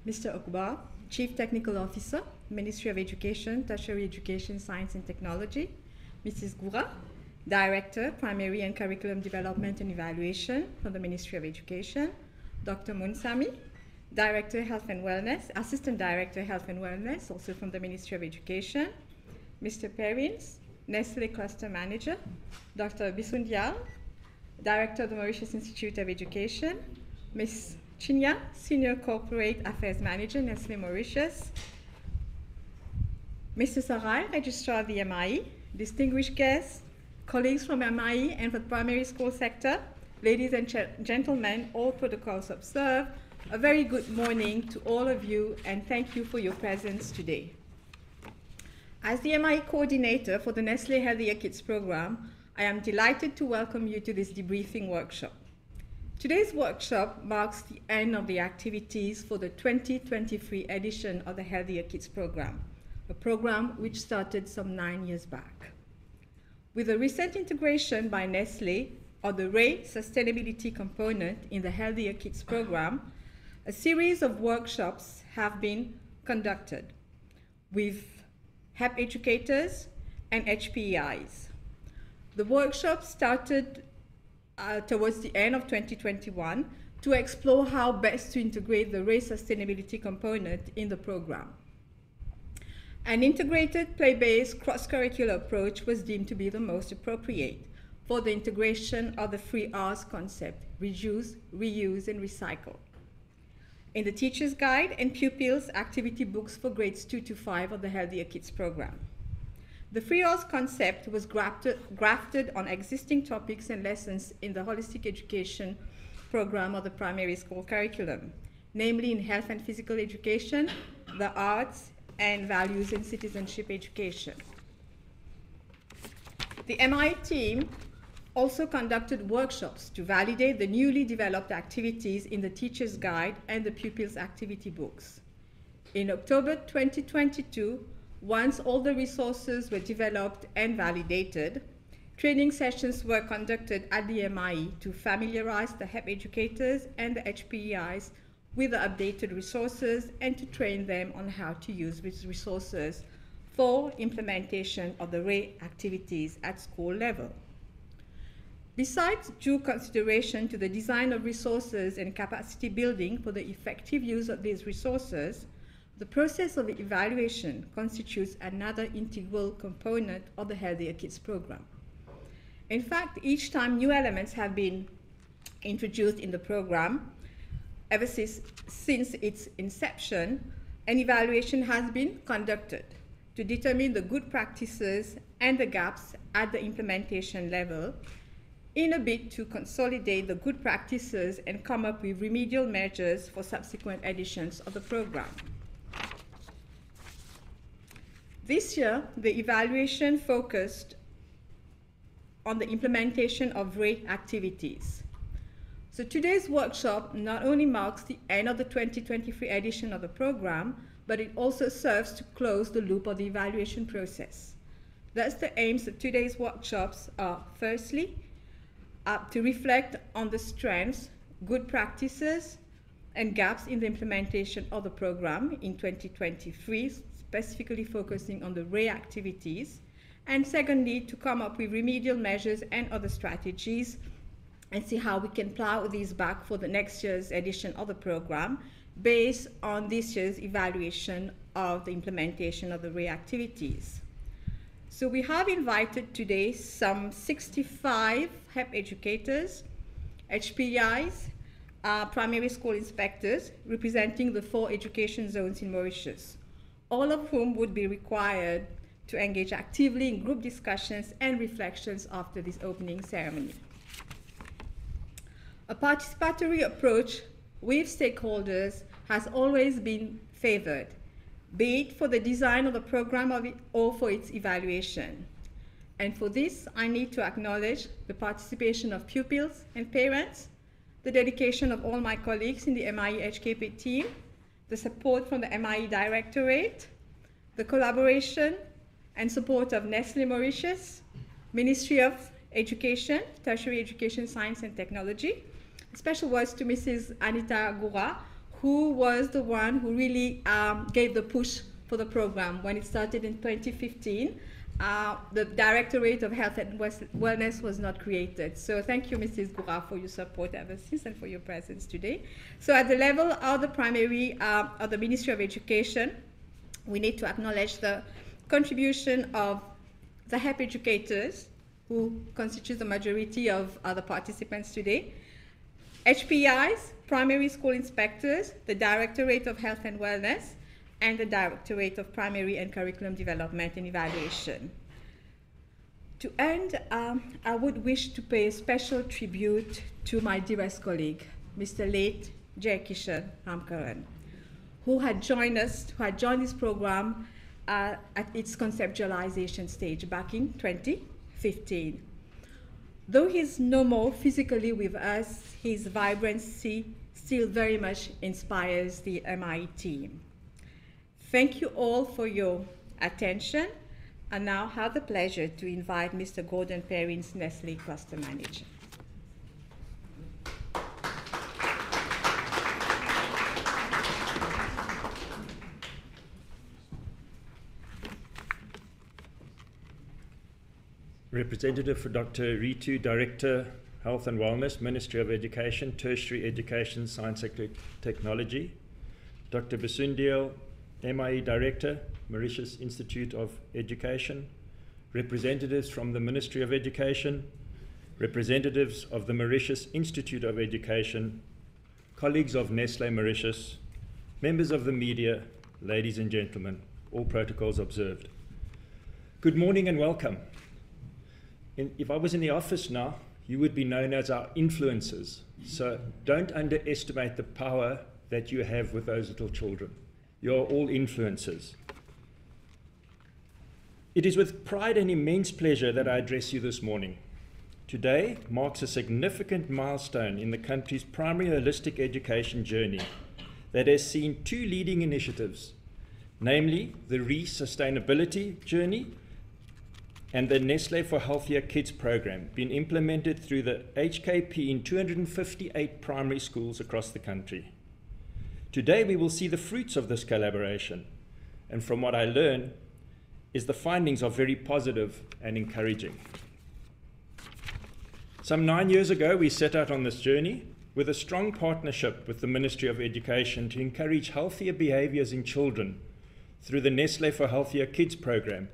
Mr. Okbar, Chief Technical Officer, Ministry of Education, Tertiary Education, Science and Technology. Mrs. Goura, Director, Primary and Curriculum Development and Evaluation from the Ministry of Education. Dr. Munsami, Director, Health and Wellness, Assistant Director, Health and Wellness, also from the Ministry of Education. Mr. Perrins, Nestle Cluster Manager. Dr. Bisundial, Director of the Mauritius Institute of Education. Ms. Chinya, Senior Corporate Affairs Manager, Nestle Mauritius. Mr. Sarai, Registrar of the MIE, distinguished guests, colleagues from MIE and the primary school sector, ladies and gentlemen, all protocols observed, a very good morning to all of you and thank you for your presence today. As the MIE coordinator for the Nestle Healthier Kids program, I am delighted to welcome you to this debriefing workshop. Today's workshop marks the end of the activities for the 2023 edition of the Healthier Kids program, a program which started some 9 years back. With the recent integration by Nestle of the RAY sustainability component in the Healthier Kids program, a series of workshops have been conducted with HEP educators and HPEIs. The workshop started towards the end of 2021 to explore how best to integrate the race sustainability component in the program. An integrated play-based cross-curricular approach was deemed to be the most appropriate for the integration of the 3Rs concept: reduce, reuse, and recycle. In the Teacher's Guide and Pupils Activity Books for grades 2 to 5 of the Healthier Kids program. The 3Rs concept was grafted on existing topics and lessons in the holistic education program of the primary school curriculum, namely in health and physical education, the arts, and values and citizenship education. The MI team also conducted workshops to validate the newly developed activities in the Teacher's Guide and the Pupils Activity Books. In October 2022, once all the resources were developed and validated, training sessions were conducted at the MIE to familiarize the HEP educators and the HPEIs with the updated resources and to train them on how to use these resources for implementation of the RAY activities at school level. Besides due consideration to the design of resources and capacity building for the effective use of these resources, the process of evaluation constitutes another integral component of the Healthier Kids program. In fact, each time new elements have been introduced in the program, ever since its inception, an evaluation has been conducted to determine the good practices and the gaps at the implementation level in a bid to consolidate the good practices and come up with remedial measures for subsequent editions of the program. This year, the evaluation focused on the implementation of RAY activities. So today's workshop not only marks the end of the 2023 edition of the program, but it also serves to close the loop of the evaluation process. Thus, the aims of today's workshops are, firstly, to reflect on the strengths, good practices, and gaps in the implementation of the program in 2023, specifically focusing on the RAY activities, and secondly, to come up with remedial measures and other strategies and see how we can plow these back for the next year's edition of the program based on this year's evaluation of the implementation of the RAY activities. So we have invited today some 65 HEP educators, HPEIs, primary school inspectors representing the 4 education zones in Mauritius, all of whom would be required to engage actively in group discussions and reflections after this opening ceremony. A participatory approach with stakeholders has always been favored, be it for the design of the program or for its evaluation. And for this, I need to acknowledge the participation of pupils and parents, the dedication of all my colleagues in the MIE HKP team, the support from the MIE Directorate, the collaboration and support of Nestle Mauritius, Ministry of Education, Tertiary Education, Science and Technology. Special words to Mrs. Anita Goura, who was the one who really gave the push for the program. When it started in 2015, the Directorate of Health and Wellness was not created. So thank you, Mrs. Goura, for your support ever since and for your presence today. So at the level of the primary, of the Ministry of Education, we need to acknowledge the contribution of the HEP educators, who constitute the majority of the participants today, HPIs, primary school inspectors, the Directorate of Health and Wellness, and the Directorate of Primary and Curriculum Development and Evaluation. To end, I would wish to pay a special tribute to my dearest colleague, Mr. late Jayakishan Ramkaran, who had joined this program at its conceptualization stage back in 2015. Though he's no more physically with us, his vibrancy still very much inspires the MIE team. Thank you all for your attention. I now have the pleasure to invite Mr. Gordon Perrins, Nestle Cluster Manager. Representative for Dr. Ritu, Director, Health and Wellness, Ministry of Education, Tertiary Education, Science and Technology. Dr. Basundiel, MIE Director, Mauritius Institute of Education. Representatives from the Ministry of Education. Representatives of the Mauritius Institute of Education. Colleagues of Nestle Mauritius. Members of the media, ladies and gentlemen, all protocols observed. Good morning and welcome. If I was in the office now, you would be known as our influencers. So don't underestimate the power that you have with those little children. You're all influencers. It is with pride and immense pleasure that I address you this morning. Today marks a significant milestone in the country's primary holistic education journey that has seen two leading initiatives, namely the Re-Sustainability Journey and the Nestle for Healthier Kids program, being implemented through the HKP in 258 primary schools across the country. Today we will see the fruits of this collaboration, and from what I learn, the findings are very positive and encouraging. Some 9 years ago, we set out on this journey with a strong partnership with the Ministry of Education to encourage healthier behaviors in children through the Nestle for Healthier Kids program,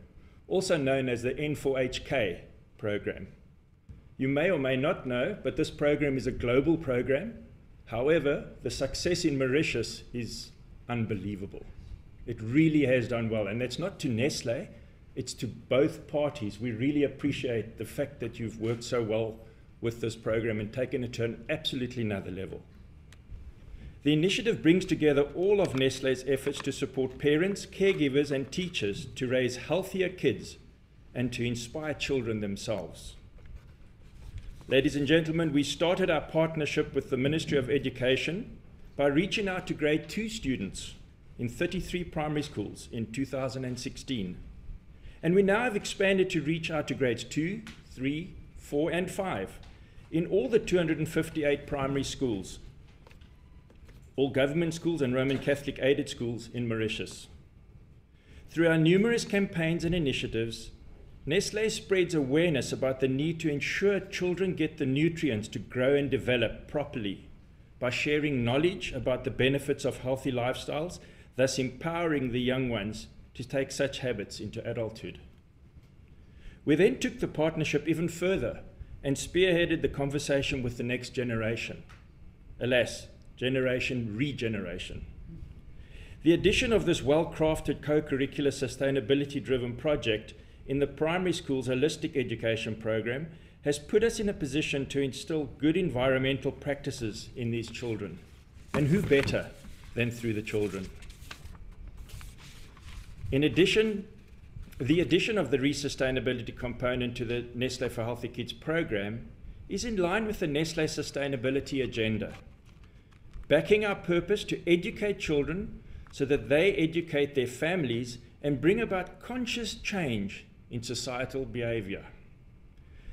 also known as the N4HK program. You may or may not know, but this program is a global program. However, the success in Mauritius is unbelievable. It really has done well, and that's not to Nestle, it's to both parties. We really appreciate the fact that you've worked so well with this program and taken it to an absolutely another level. The initiative brings together all of Nestle's efforts to support parents, caregivers, and teachers to raise healthier kids and to inspire children themselves. Ladies and gentlemen, we started our partnership with the Ministry of Education by reaching out to grade 2 students in 33 primary schools in 2016. And we now have expanded to reach out to grades 2, 3, 4, and 5 in all the 258 primary schools, all government schools and Roman Catholic aided schools in Mauritius. Through our numerous campaigns and initiatives, Nestle spreads awareness about the need to ensure children get the nutrients to grow and develop properly by sharing knowledge about the benefits of healthy lifestyles, thus empowering the young ones to take such habits into adulthood. We then took the partnership even further and spearheaded the conversation with the next generation. Alas, generation regeneration. The addition of this well-crafted co-curricular sustainability-driven project in the primary school's holistic education program has put us in a position to instill good environmental practices in these children. And who better than through the children? In addition, the addition of the Re-Sustainability component to the Nestle for Healthy Kids program is in line with the Nestle sustainability agenda, backing our purpose to educate children so that they educate their families and bring about conscious change in societal behavior.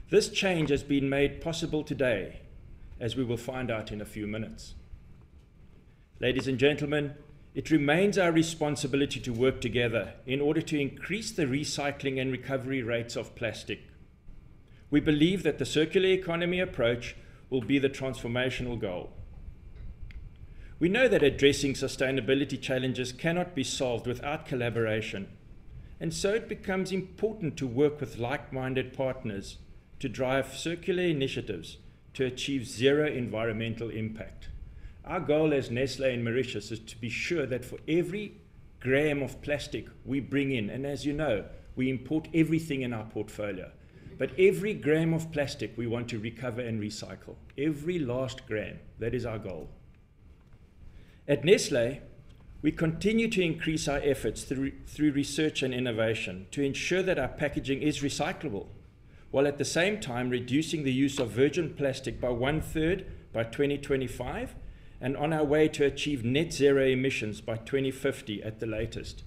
This change has been made possible today, as we will find out in a few minutes. Ladies and gentlemen, it remains our responsibility to work together in order to increase the recycling and recovery rates of plastic. We believe that the circular economy approach will be the transformational goal. We know that addressing sustainability challenges cannot be solved without collaboration, and so it becomes important to work with like-minded partners to drive circular initiatives to achieve zero environmental impact. Our goal as Nestle in Mauritius is to be sure that for every gram of plastic we bring in, and as you know, we import everything in our portfolio, but every gram of plastic we want to recover and recycle. Every last gram, that is our goal. At Nestle, we continue to increase our efforts through research and innovation to ensure that our packaging is recyclable, while at the same time reducing the use of virgin plastic by 1/3 by 2025, and on our way to achieve net zero emissions by 2050 at the latest.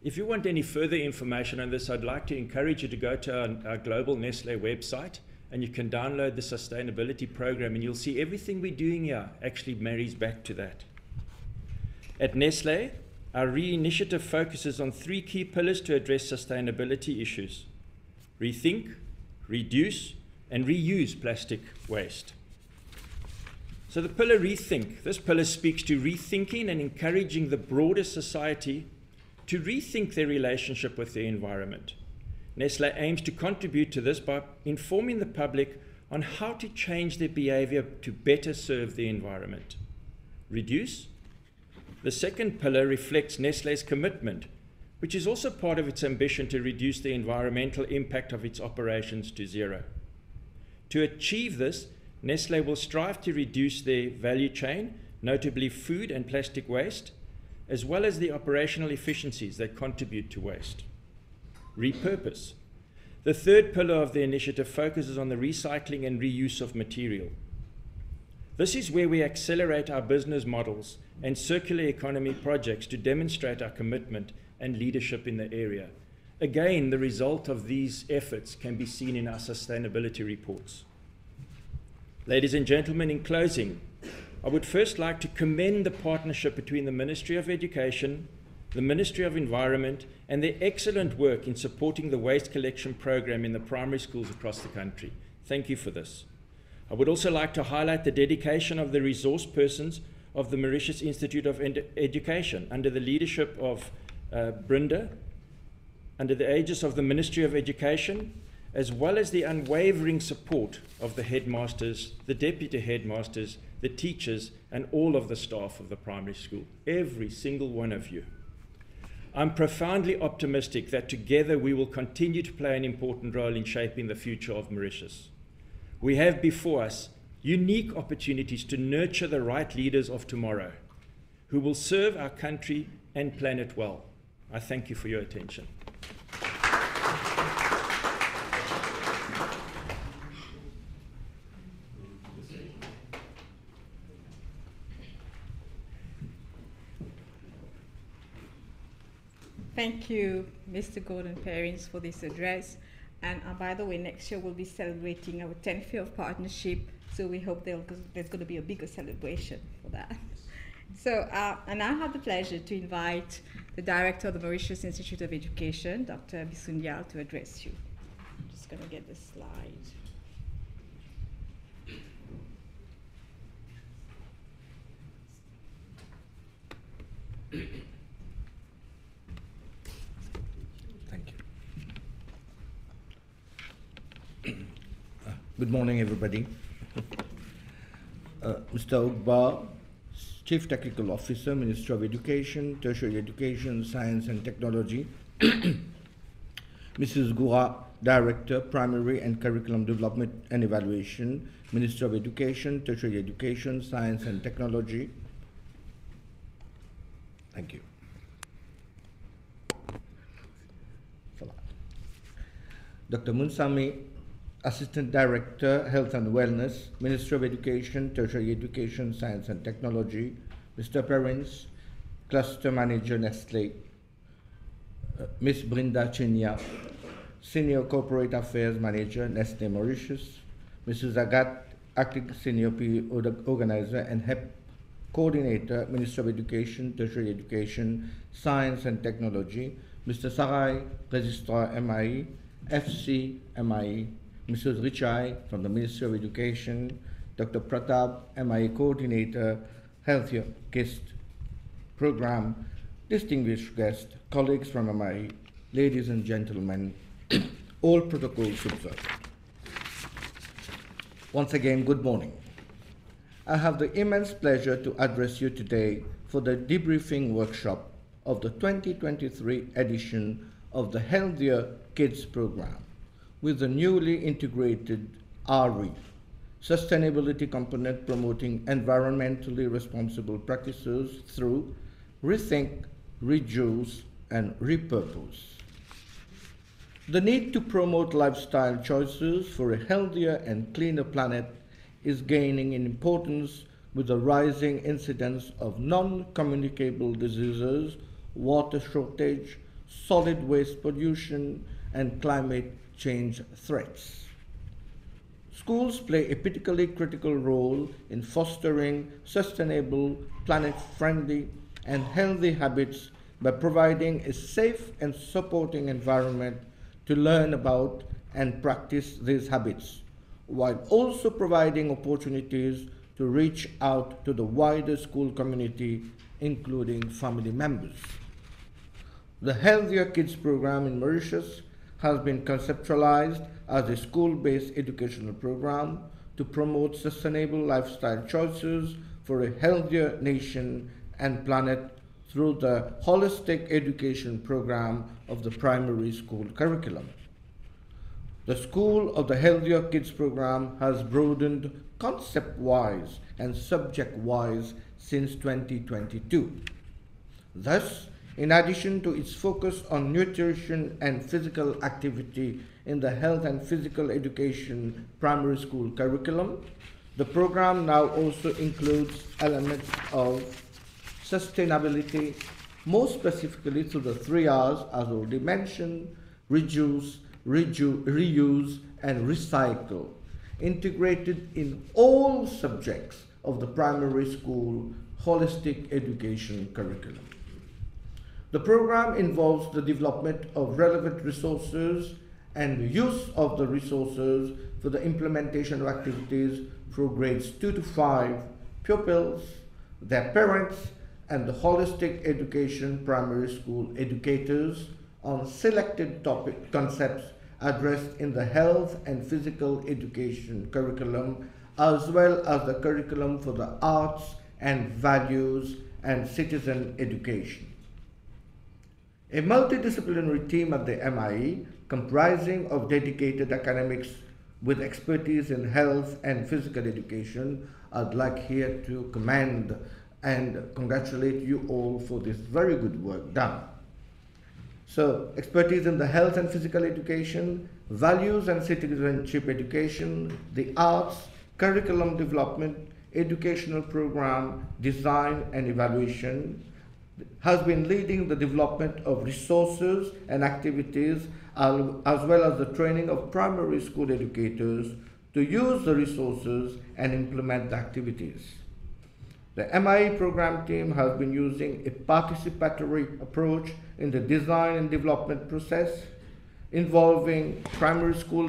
If you want any further information on this, I'd like to encourage you to go to our global Nestle website, and you can download the sustainability program, and you'll see everything we're doing here actually marries back to that. At Nestle, our re-initiative focuses on 3 key pillars to address sustainability issues: rethink, reduce, and reuse plastic waste. So the pillar rethink, this pillar speaks to rethinking and encouraging the broader society to rethink their relationship with the environment. Nestle aims to contribute to this by informing the public on how to change their behavior to better serve the environment. Reduce. The second pillar reflects Nestle's commitment, which is also part of its ambition to reduce the environmental impact of its operations to zero. To achieve this, Nestle will strive to reduce their value chain, notably food and plastic waste, as well as the operational efficiencies that contribute to waste. Repurpose. The third pillar of the initiative focuses on the recycling and reuse of material. This is where we accelerate our business models and circular economy projects to demonstrate our commitment and leadership in the area. Again, the result of these efforts can be seen in our sustainability reports. Ladies and gentlemen, in closing, I would first like to commend the partnership between the Ministry of Education, the Ministry of Environment, and their excellent work in supporting the waste collection program in the primary schools across the country. Thank you for this. I would also like to highlight the dedication of the resource persons of the Mauritius Institute of Education under the leadership of Brinda, under the aegis of the Ministry of Education, as well as the unwavering support of the headmasters, the deputy headmasters, the teachers, and all of the staff of the primary school, every single one of you. I'm profoundly optimistic that together we will continue to play an important role in shaping the future of Mauritius. We have before us unique opportunities to nurture the right leaders of tomorrow who will serve our country and planet well. I thank you for your attention. Thank you, Mr. Gordon Perrins, for this address. And by the way, next year we'll be celebrating our 10th year of partnership, so we hope there's going to be a bigger celebration for that. So, and I have the pleasure to invite the Director of the Mauritius Institute of Education, Dr. Bisundial, to address you. I'm just going to get the slide. Good morning, everybody. Mr. Ogba, Chief Technical Officer, Ministry of Education, Tertiary Education, Science and Technology. Mrs. Goura, Director, Primary and Curriculum Development and Evaluation, Ministry of Education, Tertiary Education, Science and Technology. Thank you. Dr. Munsami, Assistant Director, Health and Wellness, Ministry of Education, Tertiary Education, Science and Technology. Mr. Perrins, Cluster Manager, Nestle. Ms. Brinda Chenya, Senior Corporate Affairs Manager, Nestle Mauritius. Mrs. Agat, Acting Senior PE Organizer and HEP Coordinator, Minister of Education, Tertiary Education, Science and Technology, Mr. Sarai, Registrar MIE, FC MIE, Mrs. Richai from the Ministry of Education, Dr. Pratap, MIE Coordinator, Healthier Kids Program, distinguished guests, colleagues from MIE, ladies and gentlemen, all protocols observed. Once again, good morning. I have the immense pleasure to address you today for the debriefing workshop of the 2023 edition of the Healthier Kids Program with the newly integrated RE, Sustainability Component promoting environmentally responsible practices through rethink, reduce, and repurpose. The need to promote lifestyle choices for a healthier and cleaner planet is gaining in importance with the rising incidence of non-communicable diseases, water shortage, solid waste pollution, and climate change threats. Schools play a particularly critical role in fostering sustainable, planet-friendly, and healthy habits by providing a safe and supporting environment to learn about and practice these habits, while also providing opportunities to reach out to the wider school community, including family members. The Healthier Kids program in Mauritius has been conceptualized as a school-based educational program to promote sustainable lifestyle choices for a healthier nation and planet through the holistic education program of the primary school curriculum. The School of the Healthier Kids program has broadened concept-wise and subject-wise since 2022. Thus, in addition to its focus on nutrition and physical activity in the health and physical education primary school curriculum, the program now also includes elements of sustainability, more specifically through the 3 R's as already mentioned: reduce, reuse, and recycle, integrated in all subjects of the primary school holistic education curriculum. The program involves the development of relevant resources and the use of the resources for the implementation of activities for grades 2 to 5 pupils, their parents, and the holistic education primary school educators on selected topic concepts addressed in the health and physical education curriculum, as well as the curriculum for the arts and values and citizen education. A multidisciplinary team at the MIE, comprising of dedicated academics with expertise in health and physical education, I'd like here to commend and congratulate you all for this very good work done. So, expertise in the health and physical education, values and citizenship education, the arts, curriculum development, educational program, design and evaluation, has been leading the development of resources and activities as well as the training of primary school educators to use the resources and implement the activities. The MIE program team has been using a participatory approach in the design and development process, involving primary school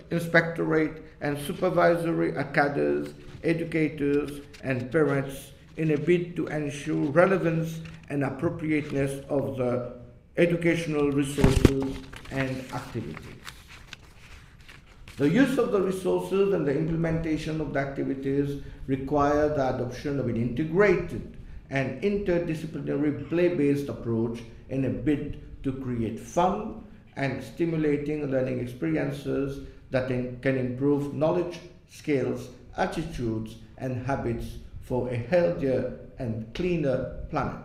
inspectorate and supervisory academies, educators, and parents in a bid to ensure relevance and appropriateness of the educational resources and activities. The use of the resources and the implementation of the activities require the adoption of an integrated and interdisciplinary play-based approach in a bid to create fun and stimulating learning experiences that can improve knowledge, skills, attitudes, and habits for a healthier and cleaner planet.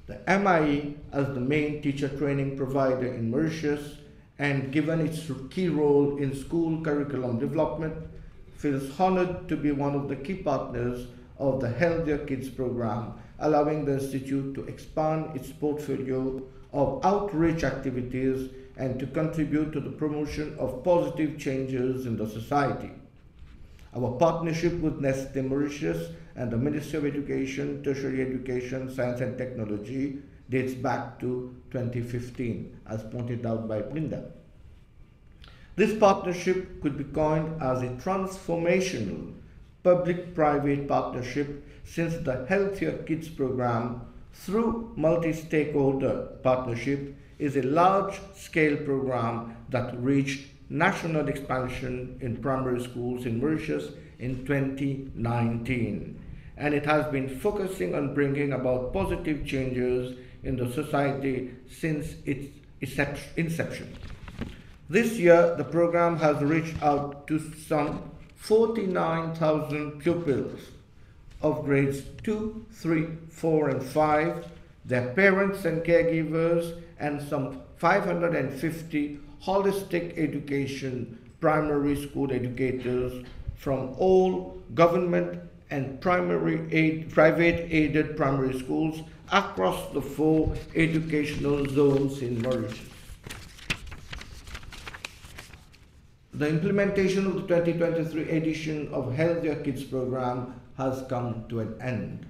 The MIE, as the main teacher training provider in Mauritius, and given its key role in school curriculum development, feels honored to be one of the key partners of the Healthier Kids program, allowing the Institute to expand its portfolio of outreach activities and to contribute to the promotion of positive changes in the society. Our partnership with Nestle Mauritius and the Ministry of Education, Tertiary Education, Science and Technology dates back to 2015, as pointed out by Brinda. This partnership could be coined as a transformational public-private partnership, since the Healthier Kids program, through multi-stakeholder partnership, is a large-scale program that reached national expansion in primary schools in Mauritius in 2019. And it has been focusing on bringing about positive changes in the society since its inception. This year, the program has reached out to some 49,000 pupils of grades 2, 3, 4, and 5, their parents and caregivers, and some 550 holistic education primary school educators from all government and private aided primary schools across the 4 educational zones in Mauritius. The implementation of the 2023 edition of Healthier Kids program has come to an end,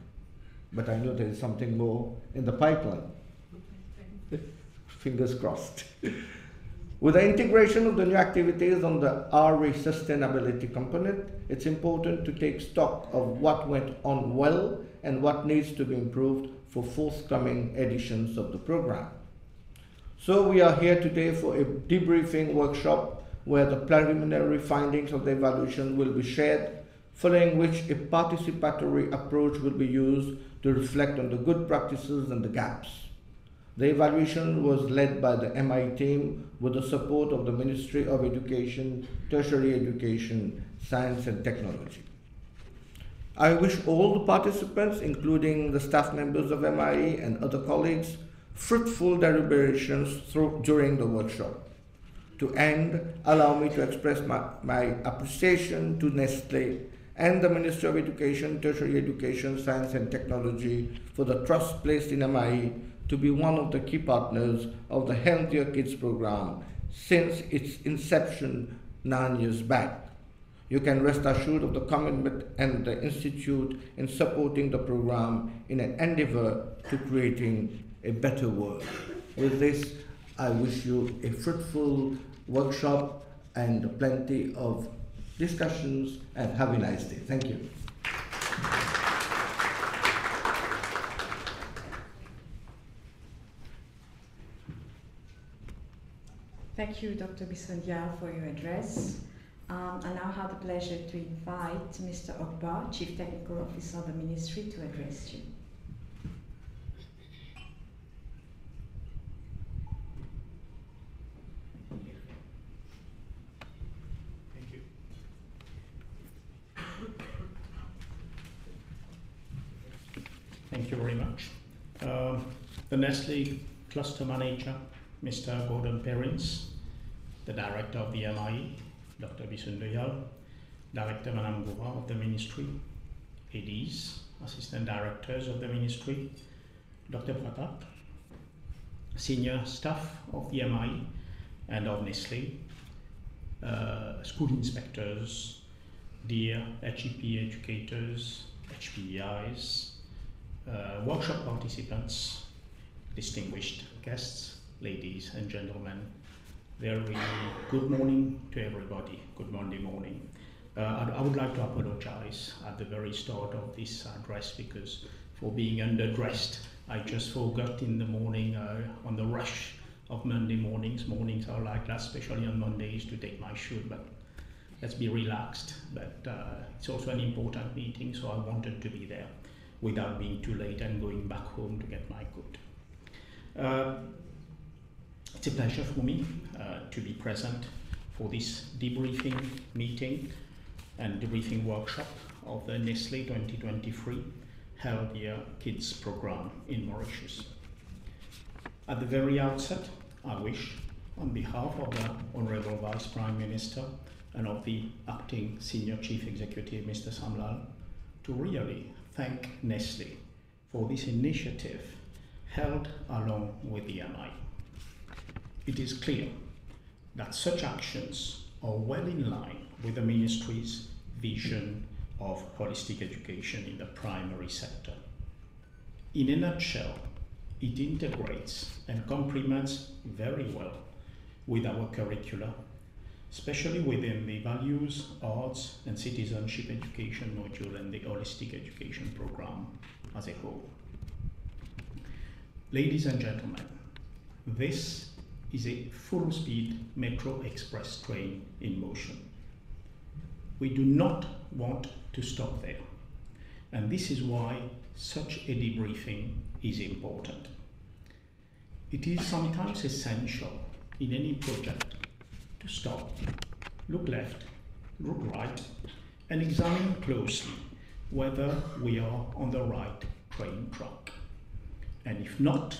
but I know there is something more in the pipeline. Fingers crossed. With the integration of the new activities on the RE sustainability component, it's important to take stock of what went on well and what needs to be improved for forthcoming editions of the program. So we are here today for a debriefing workshop where the preliminary findings of the evaluation will be shared, following which a participatory approach will be used to reflect on the good practices and the gaps. The evaluation was led by the MI team with the support of the Ministry of Education, Tertiary Education, Science and Technology. I wish all the participants, including the staff members of MI and other colleagues, fruitful deliberations during the workshop. To end, allow me to express my appreciation to Nestle and the Ministry of Education, Tertiary Education, Science and Technology for the trust placed in MI to be one of the key partners of the Healthier Kids program since its inception 9 years back. You can rest assured of the commitment and the Institute in supporting the program in an endeavor to creating a better world. With this, I wish you a fruitful workshop and plenty of discussions, and have a nice day. Thank you. Thank you, Dr. Bisondia, for your address. I now have the pleasure to invite Mr. Ogba, Chief Technical Officer of the Ministry, to address you. Thank you very much. The Nestle Cluster Manager, Mr. Gordon Perrins, the Director of the MIE, Dr. Bisundayal, Director Madame Goura of the Ministry, ADs, Assistant Directors of the Ministry, Dr. Pratap, Senior Staff of the MIE and of Nestle, School Inspectors, dear HEP educators, HPEIs, workshop participants, distinguished guests, ladies and gentlemen, very good morning to everybody. Good Monday morning. I would like to apologize at the very start of this address because for being underdressed, I just forgot in the morning on the rush of Monday mornings. Mornings are like that, especially on Mondays, to take my shoot, but let's be relaxed. But it's also an important meeting, so I wanted to be there without being too late and going back home to get my coat. It's a pleasure for me to be present for this debriefing meeting and debriefing workshop of the Nestle 2023 Healthier Kids program in Mauritius. At the very outset, I wish, on behalf of the Honorable Vice Prime Minister and of the Acting Senior Chief Executive, Mr. Samlal, to really thank Nestle for this initiative held along with the MI. It is clear that such actions are well in line with the Ministry's vision of holistic education in the primary sector. In a nutshell, it integrates and complements very well with our curricula, especially within the values, arts, and citizenship education module and the holistic education program as a whole. Ladies and gentlemen, this is a full-speed Metro Express train in motion. We do not want to stop there, and this is why such a debriefing is important. It is sometimes essential in any project to stop, look left, look right, and examine closely whether we are on the right train track. And if not,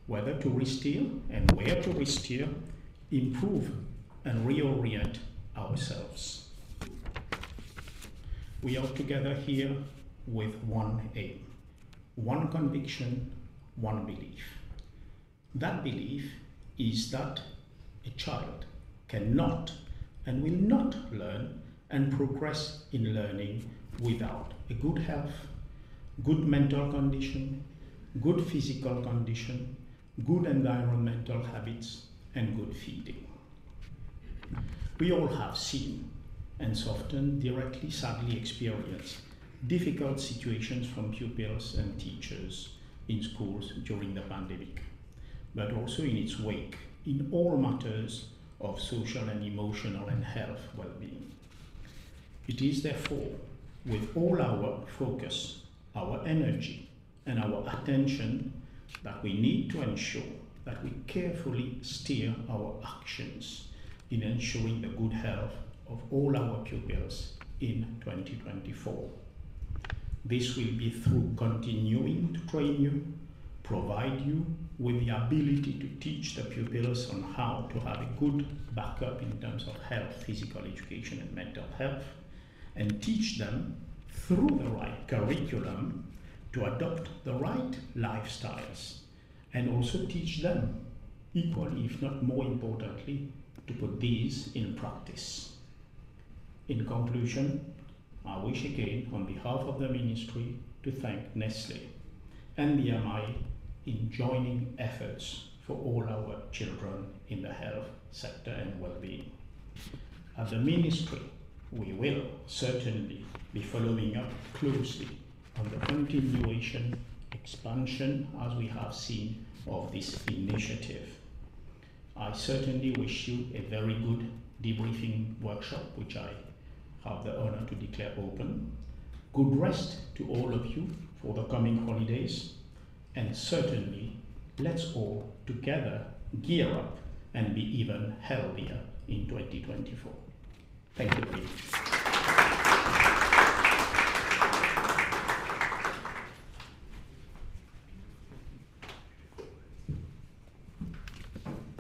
whether to re-steer and where to re-steer, improve and reorient ourselves. We are together here with one aim, one conviction, one belief. That belief is that a child cannot and will not learn and progress in learning without a good health, good mental condition, good physical condition, good environmental habits, and good feeding. We all have seen and so often directly sadly experienced difficult situations from pupils and teachers in schools during the pandemic, but also in its wake in all matters of social and emotional and health well-being. It is therefore with all our focus, our energy, and our attention that we need to ensure that we carefully steer our actions in ensuring the good health of all our pupils in 2024. This will be through continuing to train you, provide you with the ability to teach the pupils on how to have a good backup in terms of health, physical education, and mental health, and teach them through the right curriculum to adopt the right lifestyles, and also teach them, equally if not more importantly, to put these in practice. In conclusion, I wish again on behalf of the Ministry to thank Nestle and the MI in joining efforts for all our children in the health sector and well-being. At the Ministry, we will certainly be following up closely on the continuation, expansion, as we have seen, of this initiative. I certainly wish you a very good debriefing workshop, which I have the honor to declare open. Good rest to all of you for the coming holidays, and certainly let's all together gear up and be even healthier in 2024. Thank you very much.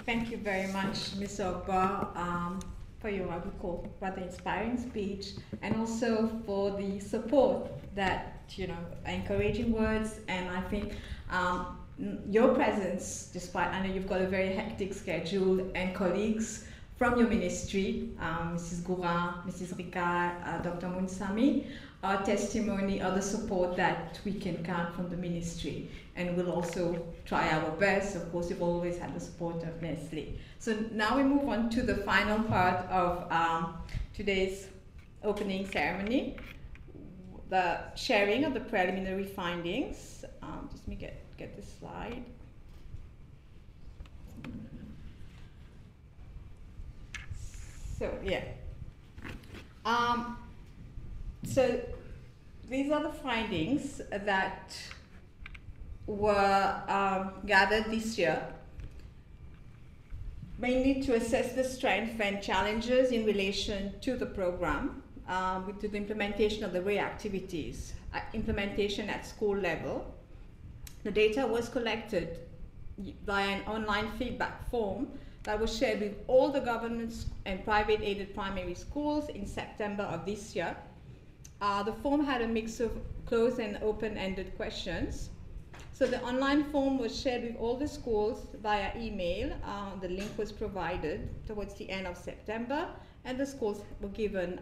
Thank you very much, Mr. Ogba, for your what we call rather inspiring speech, and also for the support that, encouraging words. And I think your presence, despite I know you've got a very hectic schedule, and colleagues from your ministry, Mrs. Gourin, Mrs. Ricard, Dr. Munsami, our testimony, or the support that we can count from the ministry. And we'll also try our best. Of course, we've always had the support of Nestle. So now we move on to the final part of today's opening ceremony, the sharing of the preliminary findings. Just let me get this slide. So yeah. So these are the findings that were gathered this year, mainly to assess the strengths and challenges in relation to the program, to the implementation of the RE activities, implementation at school level. The data was collected via an online feedback form that was shared with all the government and private aided primary schools in September of this year. The form had a mix of closed and open-ended questions. So the online form was shared with all the schools via email. The link was provided towards the end of September, and the schools were given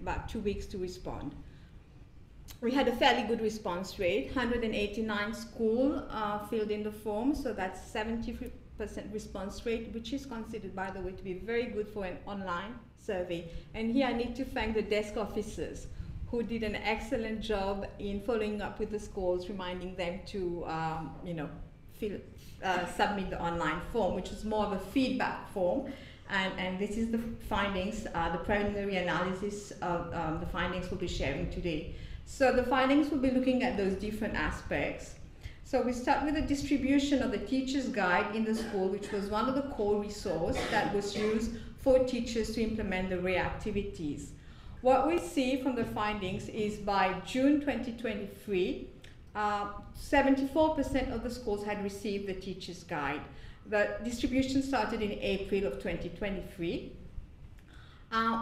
about 2 weeks to respond. We had a fairly good response rate. 189 schools filled in the form, so that's 70% response rate, which is considered, by the way, to be very good for an online survey. And here I need to thank the desk officers who did an excellent job in following up with the schools, reminding them to submit the online form, which is more of a feedback form. And this is the findings, the preliminary analysis of the findings we'll be sharing today. So the findings will be looking at those different aspects. So we start with the distribution of the teacher's guide in the school, which was one of the core resources that was used for teachers to implement the RAY activities. What we see from the findings is by June 2023, 74% of the schools had received the teacher's guide. The distribution started in April of 2023.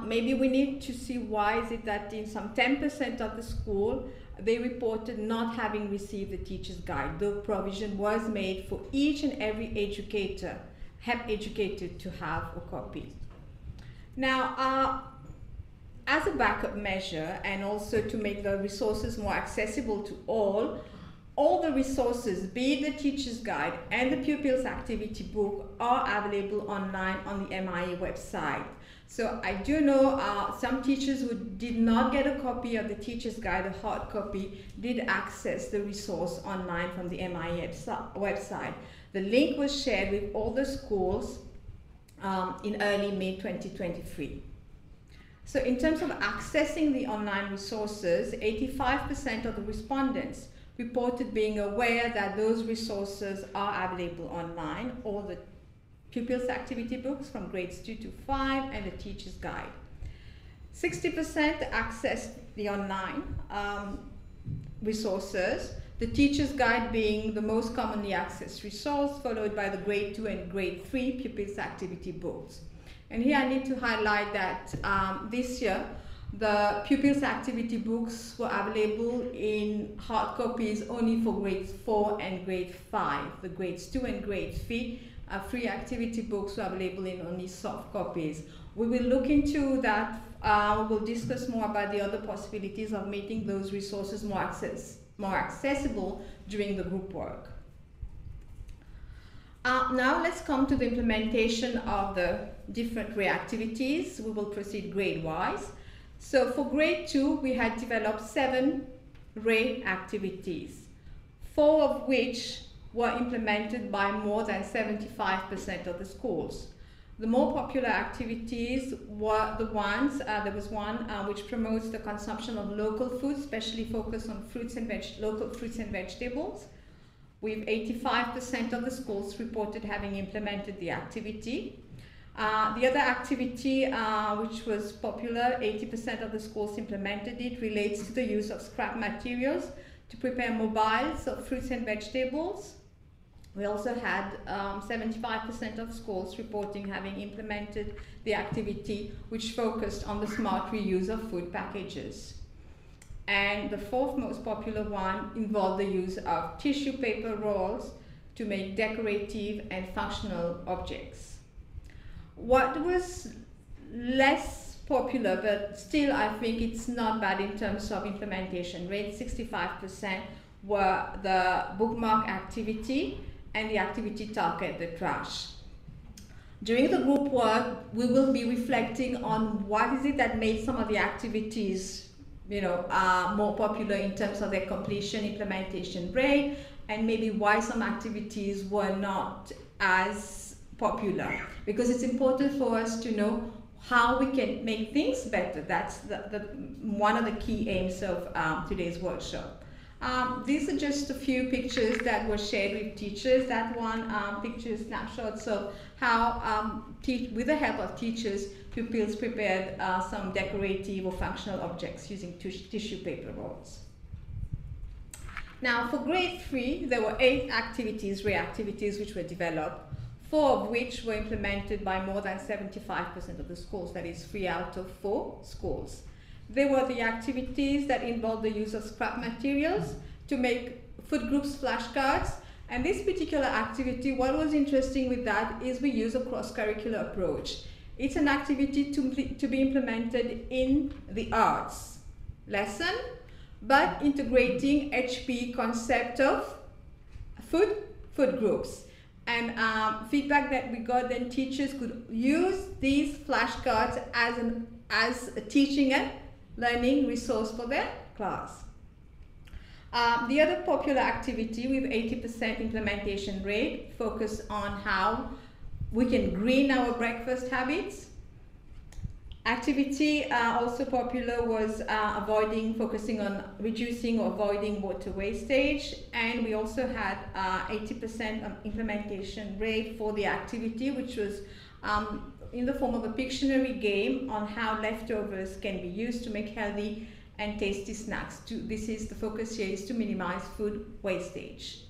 Maybe we need to see why is it that in some 10% of the school, they reported not having received the teacher's guide, though provision was made for each and every educator, HEP educator, to have a copy. Now, as a backup measure, and also to make the resources more accessible to all the resources, be it the teacher's guide and the pupils activity book, are available online on the MIE website. So I do know some teachers who did not get a copy of the teacher's guide, a hard copy, did access the resource online from the MIE website. The link was shared with all the schools in early May 2023. So in terms of accessing the online resources, 85% of the respondents reported being aware that those resources are available online, all the pupils activity books from grades 2 to 5 and the teacher's guide. 60% accessed the online resources, the teacher's guide being the most commonly accessed resource, followed by the grade 2 and grade 3 pupils activity books. And here I need to highlight that this year, the pupils activity books were available in hard copies only for grades 4 and grade 5. The grades 2 and grade 3 free activity books were available in only soft copies. We will look into that. We'll discuss more about the other possibilities of making those resources more accessible during the group work. Now let's come to the implementation of the different RAY activities. We will proceed grade-wise. So for grade 2, we had developed 7 RAY activities, 4 of which were implemented by more than 75% of the schools. The more popular activities were the ones, there was one which promotes the consumption of local foods, especially focused on local fruits and vegetables, with 85% of the schools reported having implemented the activity. The other activity which was popular, 80% of the schools implemented it, relates to the use of scrap materials to prepare mobiles of fruits and vegetables. We also had 75% of schools reporting having implemented the activity which focused on the smart reuse of food packages. And the fourth most popular one involved the use of tissue paper rolls to make decorative and functional objects. What was less popular, but still I think it's not bad in terms of implementation rate, 65%, were the bookmark activity and the activity target the trash. During the group work, we will be reflecting on what is it that made some of the activities more popular in terms of their completion, implementation rate, and maybe why some activities were not as popular. Because it's important for us to know how we can make things better. That's one of the key aims of today's workshop. These are just a few pictures that were shared with teachers. That one picture is snapshots of how, with the help of teachers, pupils prepared some decorative or functional objects using tissue paper rolls. Now, for grade 3, there were 8 activities, RAY activities, which were developed, 4 of which were implemented by more than 75% of the schools, that is 3 out of 4 schools. They were the activities that involved the use of scrap materials to make food groups flashcards. And this particular activity, what was interesting with that is we use a cross-curricular approach. It's an activity to be implemented in the arts lesson, but integrating HP concept of food groups. And feedback that we got, then teachers could use these flashcards as a teaching and learning resource for their class. The other popular activity with 80% implementation rate focused on how we can green our breakfast habits. Activity also popular was focusing on reducing or avoiding water wastage, and we also had 80% implementation rate for the activity, which was in the form of a Pictionary game on how leftovers can be used to make healthy and tasty snacks. The focus here is to minimize food wastage.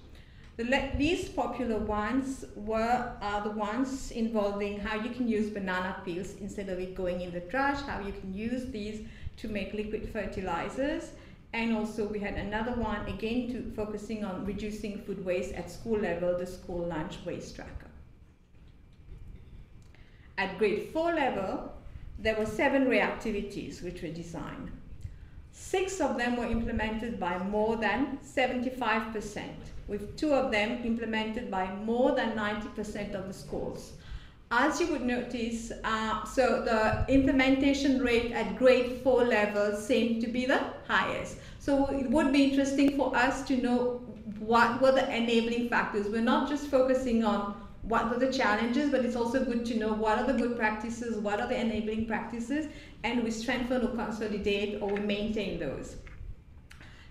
The least popular ones were the ones involving how you can use banana peels instead of it going in the trash, how you can use these to make liquid fertilizers. And also we had another one, again, focusing on reducing food waste at school level, the school lunch waste tracker. At grade 4 level, there were 7 reactivities which were designed. 6 of them were implemented by more than 75%, with 2 of them implemented by more than 90% of the schools. As you would notice, so the implementation rate at grade 4 level seemed to be the highest. So it would be interesting for us to know what were the enabling factors. We're not just focusing on what were the challenges, but it's also good to know what are the good practices, what are the enabling practices, and we strengthen or consolidate or we maintain those.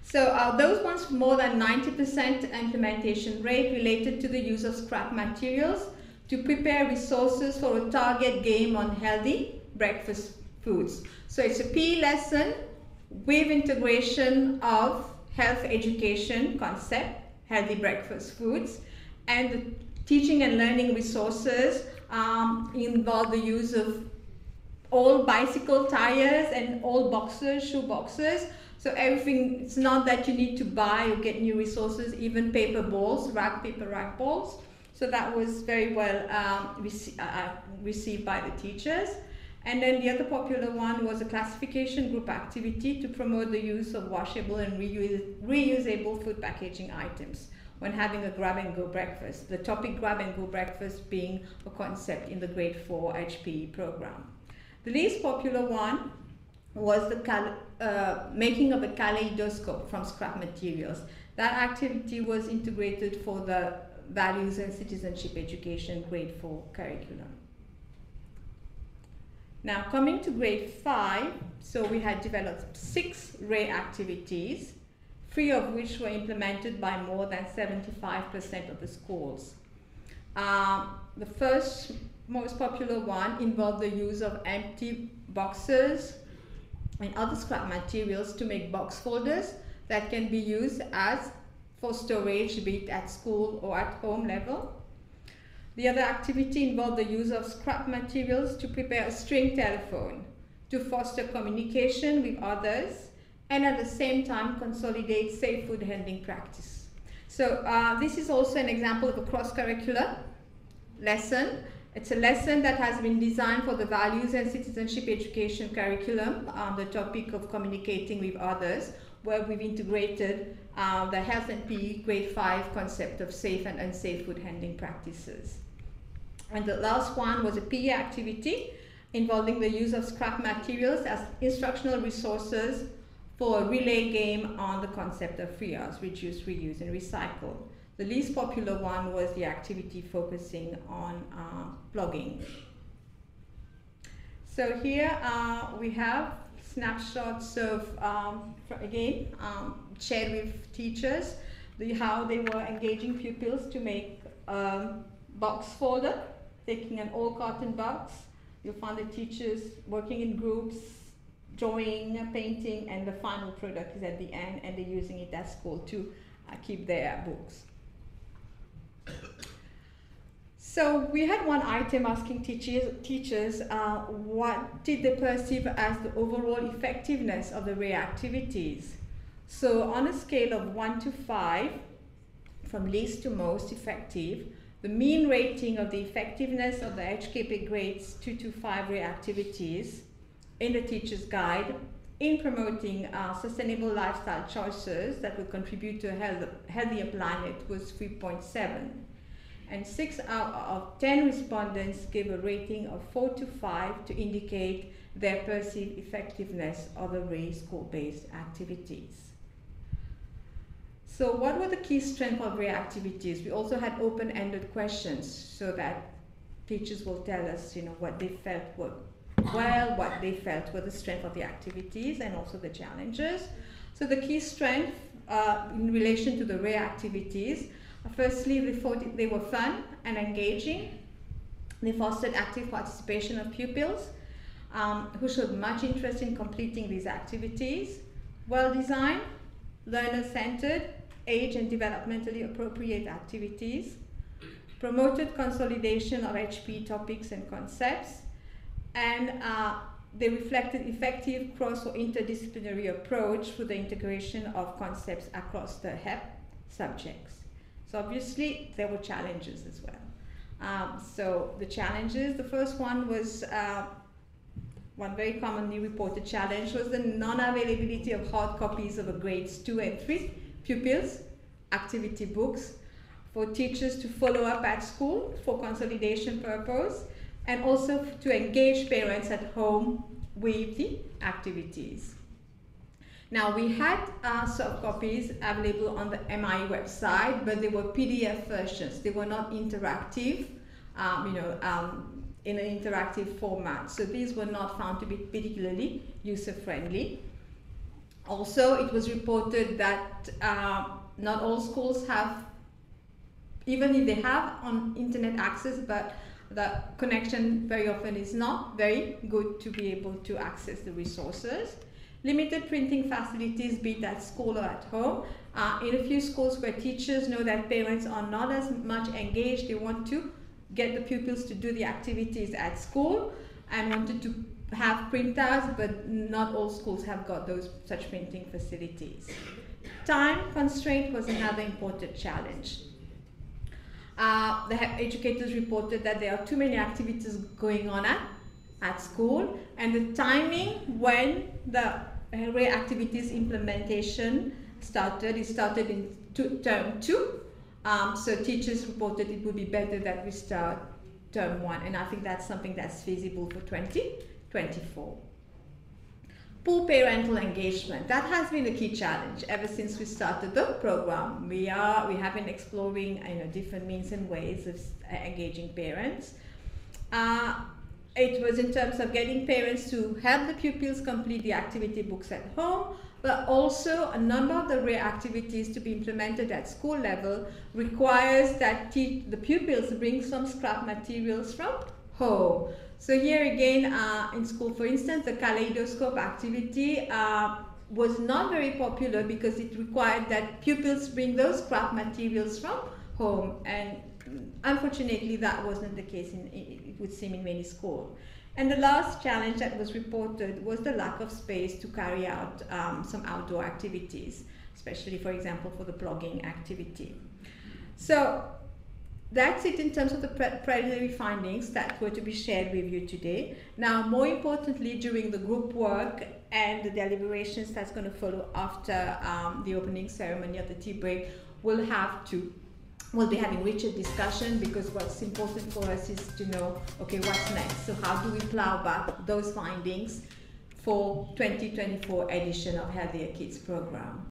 So those ones more than 90% implementation rate related to the use of scrap materials to prepare resources for a target game on healthy breakfast foods. So it's a PE lesson with integration of health education concept, healthy breakfast foods, and the teaching and learning resources involve the use of all bicycle tires and all boxes, shoe boxes. So everything, it's not that you need to buy or get new resources, even paper balls, paper rag balls. So that was very well received by the teachers. And then the other popular one was a classification group activity to promote the use of washable and reusable food packaging items when having a grab-and-go breakfast. The topic grab-and-go breakfast being a concept in the grade 4 HPE program. The least popular one was the making of a kaleidoscope from scrap materials. That activity was integrated for the Values and Citizenship Education grade 4 curriculum. Now coming to grade 5, so we had developed 6 RAY activities, 3 of which were implemented by more than 75% of the schools. The first most popular one involved the use of empty boxes and other scrap materials to make box folders that can be used as for storage, be it at school or at home level. The other activity involved the use of scrap materials to prepare a string telephone to foster communication with others and at the same time consolidate safe food handling practice. So this is also an example of a cross-curricular lesson. It's a lesson that has been designed for the Values and Citizenship Education curriculum on the topic of communicating with others, where we've integrated the Health and PE grade 5 concept of safe and unsafe food handling practices. And the last one was a PE activity involving the use of scrap materials as instructional resources for a relay game on the concept of 3 R's, reduce, reuse, and recycle. The least popular one was the activity focusing on blogging. So here we have snapshots of, again, shared with teachers, how they were engaging pupils to make a box folder, taking an old cotton box. You'll find the teachers working in groups, drawing, painting, and the final product is at the end, and they're using it at school to keep their books. So we had one item asking teachers what did they perceive as the overall effectiveness of the RAY activities. So on a scale of 1 to 5, from least to most effective, the mean rating of the effectiveness of the HKP grades 2 to 5 RE activities in the teacher's guide in promoting sustainable lifestyle choices that will contribute to a healthier planet was 3.7. And 6 out of 10 respondents gave a rating of 4 to 5 to indicate their perceived effectiveness of the RE school-based activities. So what were the key strengths of RE activities? We also had open-ended questions so that teachers will tell us, what they felt worked well, what they felt were the strength of the activities, and also the challenges. So the key strength in relation to the RE activities, firstly, they thought they were fun and engaging. They fostered active participation of pupils who showed much interest in completing these activities. Well-designed, learner-centered, age and developmentally appropriate activities, promoted consolidation of HP topics and concepts, and they reflected effective cross or interdisciplinary approach for the integration of concepts across the HEP subjects. So obviously there were challenges as well. So the challenges, the first one was, one very commonly reported challenge was the non-availability of hard copies of a grades 2 and 3 pupils' activity books for teachers to follow up at school for consolidation purpose, and also to engage parents at home with the activities. Now we had soft copies available on the MIE website, but they were PDF versions. They were not interactive, in an interactive format. So these were not found to be particularly user-friendly. Also, it was reported that not all schools have, even if they have on internet access, but the connection very often is not very good to be able to access the resources. Limited printing facilities, be it at school or at home. In a few schools where teachers know that parents are not as much engaged, they want to get the pupils to do the activities at school and wanted to have printouts, but not all schools have got those such printing facilities. Time constraint was another important challenge. The educators reported that there are too many activities going on at school, and the timing when the RE activities implementation started, it started in term 2. So teachers reported it would be better that we start term 1, and I think that's something that's feasible for 2024. Poor parental engagement, that has been a key challenge ever since we started the program. We have been exploring different means and ways of engaging parents. It was in terms of getting parents to help the pupils complete the activity books at home, but also a number of the RE activities to be implemented at school level requires that the pupils bring some scrap materials from home. So here again, in school, for instance, the kaleidoscope activity was not very popular because it required that pupils bring those scrap materials from home, and unfortunately that wasn't the case, it would seem, in many schools. And the last challenge that was reported was the lack of space to carry out some outdoor activities, especially, for example, for the blogging activity. So that's it in terms of the preliminary findings that were to be shared with you today. Now, more importantly, during the group work and the deliberations that's going to follow after the opening ceremony of the tea break, we'll be having richer discussion, because what's important for us is to know, okay, what's next? So how do we plow back those findings for 2024 edition of Healthier Kids program?